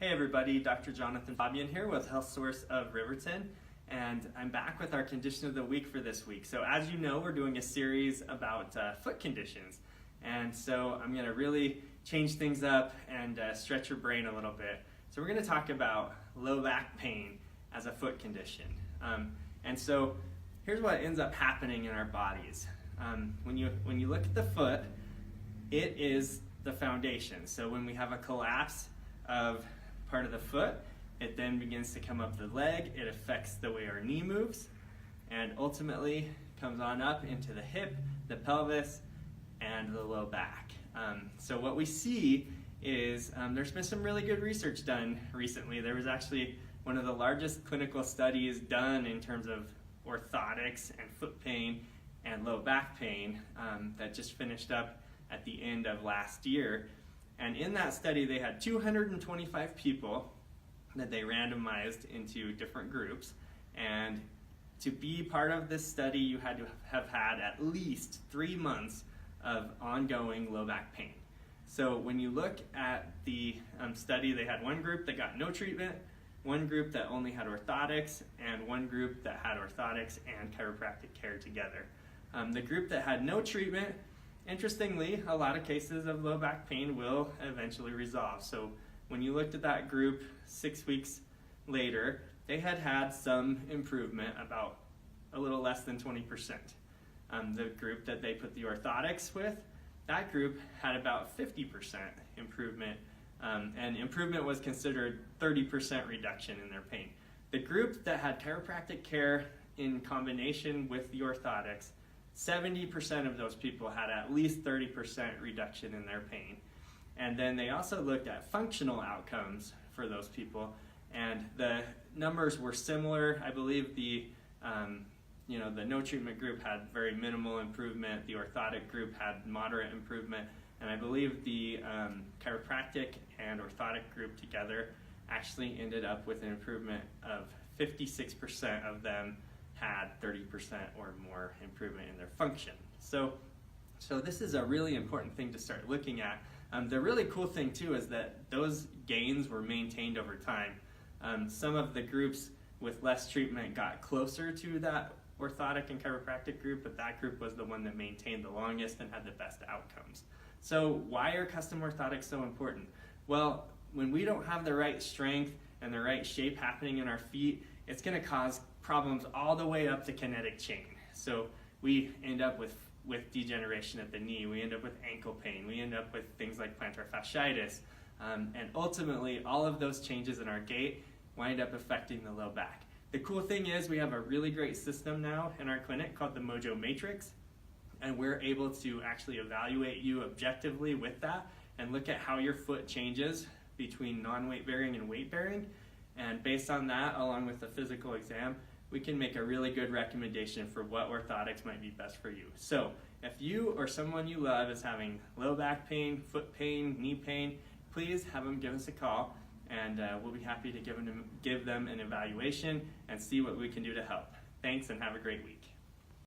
Hey everybody, Dr. Jonathan Fabian here with Health Source of Riverton, and I'm back with our condition of the week for this week. So as you know, we're doing a series about foot conditions, and so I'm going to really change things up and stretch your brain a little bit. So we're going to talk about low back pain as a foot condition. And so here's what ends up happening in our bodies. When you look at the foot, it is the foundation. So when we have a collapse of part of the foot, it then begins to come up the leg. It affects the way our knee moves, and ultimately comes on up into the hip, the pelvis, and the low back. So what we see is there's been some really good research done recently. There was actually one of the largest clinical studies done in terms of orthotics and foot pain and low back pain that just finished up at the end of last year. And in that study, they had 225 people that they randomized into different groups. And to be part of this study, you had to have had at least 3 months of ongoing low back pain. So when you look at the study, they had one group that got no treatment, one group that only had orthotics, and one group that had orthotics and chiropractic care together. The group that had no treatment, interestingly, a lot of cases of low back pain will eventually resolve. So when you looked at that group 6 weeks later, they had had some improvement, about a little less than 20%. The group that they put the orthotics with, that group had about 50% improvement, and improvement was considered 30% reduction in their pain. The group that had chiropractic care in combination with the orthotics, 70% of those people had at least 30% reduction in their pain. And then they also looked at functional outcomes for those people, and the numbers were similar. I believe the no treatment group had very minimal improvement, the orthotic group had moderate improvement, and I believe the chiropractic and orthotic group together actually ended up with an improvement of 56% of them had 30% or more improvement in their function. So this is a really important thing to start looking at. The really cool thing too is that those gains were maintained over time. Some of the groups with less treatment got closer to that orthotic and chiropractic group, but that group was the one that maintained the longest and had the best outcomes. So why are custom orthotics so important? Well, when we don't have the right strength and the right shape happening in our feet, it's going to cause problems all the way up the kinetic chain. So we end up with degeneration at the knee, we end up with ankle pain, we end up with things like plantar fasciitis, and ultimately all of those changes in our gait wind up affecting the low back. The cool thing is we have a really great system now in our clinic called the Mojo Matrix, and we're able to actually evaluate you objectively with that and look at how your foot changes between non-weight bearing and weight bearing. And based on that, along with the physical exam, we can make a really good recommendation for what orthotics might be best for you. So if you or someone you love is having low back pain, foot pain, knee pain, please have them give us a call, and we'll be happy to give them an evaluation and see what we can do to help. Thanks, and have a great week.